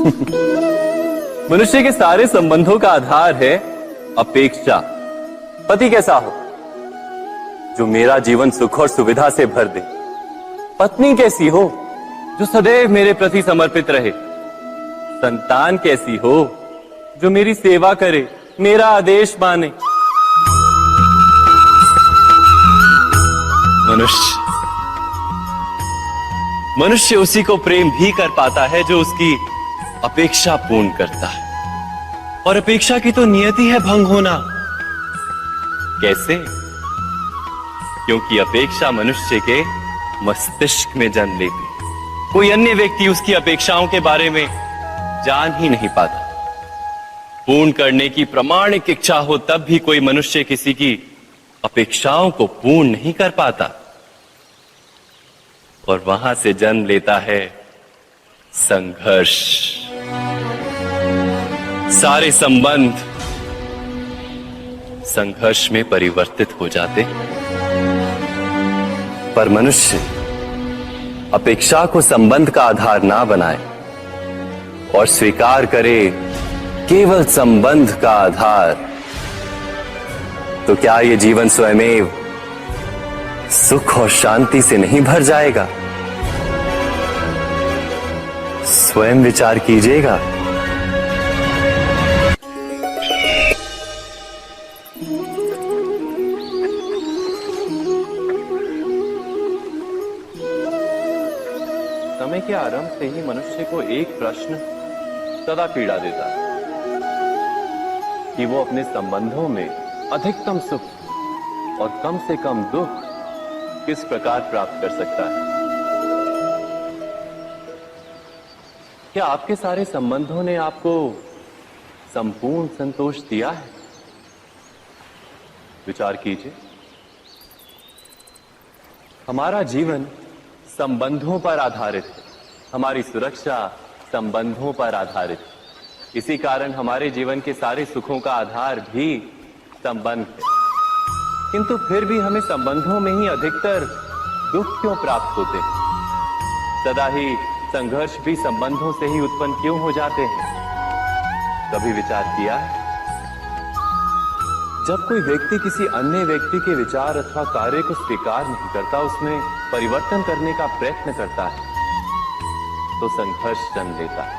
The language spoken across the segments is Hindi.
मनुष्य के सारे संबंधों का आधार है अपेक्षा। पति कैसा हो जो मेरा जीवन सुख और सुविधा से भर दे। पत्नी कैसी हो जो सदैव मेरे प्रति समर्पित रहे। संतान कैसी हो जो मेरी सेवा करे, मेरा आदेश माने। मनुष्य उसी को प्रेम भी कर पाता है जो उसकी अपेक्षा पूर्ण करता है। और अपेक्षा की तो नियति है भंग होना। कैसे? क्योंकि अपेक्षा मनुष्य के मस्तिष्क में जन्म लेती है। कोई अन्य व्यक्ति उसकी अपेक्षाओं के बारे में जान ही नहीं पाता। पूर्ण करने की प्रामाणिक इच्छा हो तब भी कोई मनुष्य किसी की अपेक्षाओं को पूर्ण नहीं कर पाता। और वहां से जन्म लेता है संघर्ष। सारे संबंध संघर्ष में परिवर्तित हो जाते। पर मनुष्य अपेक्षा को संबंध का आधार ना बनाए और स्वीकार करे केवल संबंध का आधार, तो क्या ये जीवन स्वयमेव सुख और शांति से नहीं भर जाएगा? स्वयं विचार कीजिएगा। समय के आरंभ से ही मनुष्य को एक प्रश्न सदा पीड़ा देता है कि वो अपने संबंधों में अधिकतम सुख और कम से कम दुख किस प्रकार प्राप्त कर सकता है। क्या आपके सारे संबंधों ने आपको संपूर्ण संतोष दिया है? विचार कीजिए। हमारा जीवन संबंधों पर आधारित है। हमारी सुरक्षा संबंधों पर आधारित है। इसी कारण हमारे जीवन के सारे सुखों का आधार भी संबंध है। किंतु फिर भी हमें संबंधों में ही अधिकतर दुख क्यों प्राप्त होते हैं? सदा ही संघर्ष भी संबंधों से ही उत्पन्न क्यों हो जाते हैं? कभी विचार किया है? जब कोई व्यक्ति किसी अन्य व्यक्ति के विचार अथवा कार्य को स्वीकार नहीं करता, उसमें परिवर्तन करने का प्रयत्न करता है, तो संघर्ष जन्म लेता है।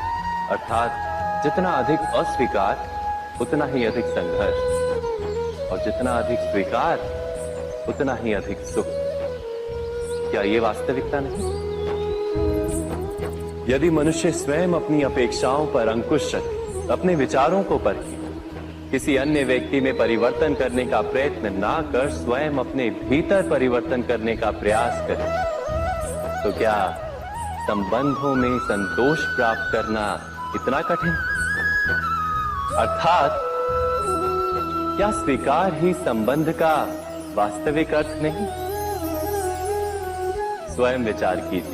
अर्थात जितना अधिक अस्वीकार उतना ही अधिक संघर्ष, और जितना अधिक स्वीकार उतना ही अधिक सुख। क्या ये वास्तविकता नहीं? यदि मनुष्य स्वयं अपनी अपेक्षाओं पर अंकुश रखे, अपने विचारों को परखे, किसी अन्य व्यक्ति में परिवर्तन करने का प्रयत्न ना कर स्वयं अपने भीतर परिवर्तन करने का प्रयास करे, तो क्या संबंधों में संतोष प्राप्त करना इतना कठिन? अर्थात क्या स्वीकार ही संबंध का वास्तविक अर्थ नहीं? स्वयं विचार कीजिए।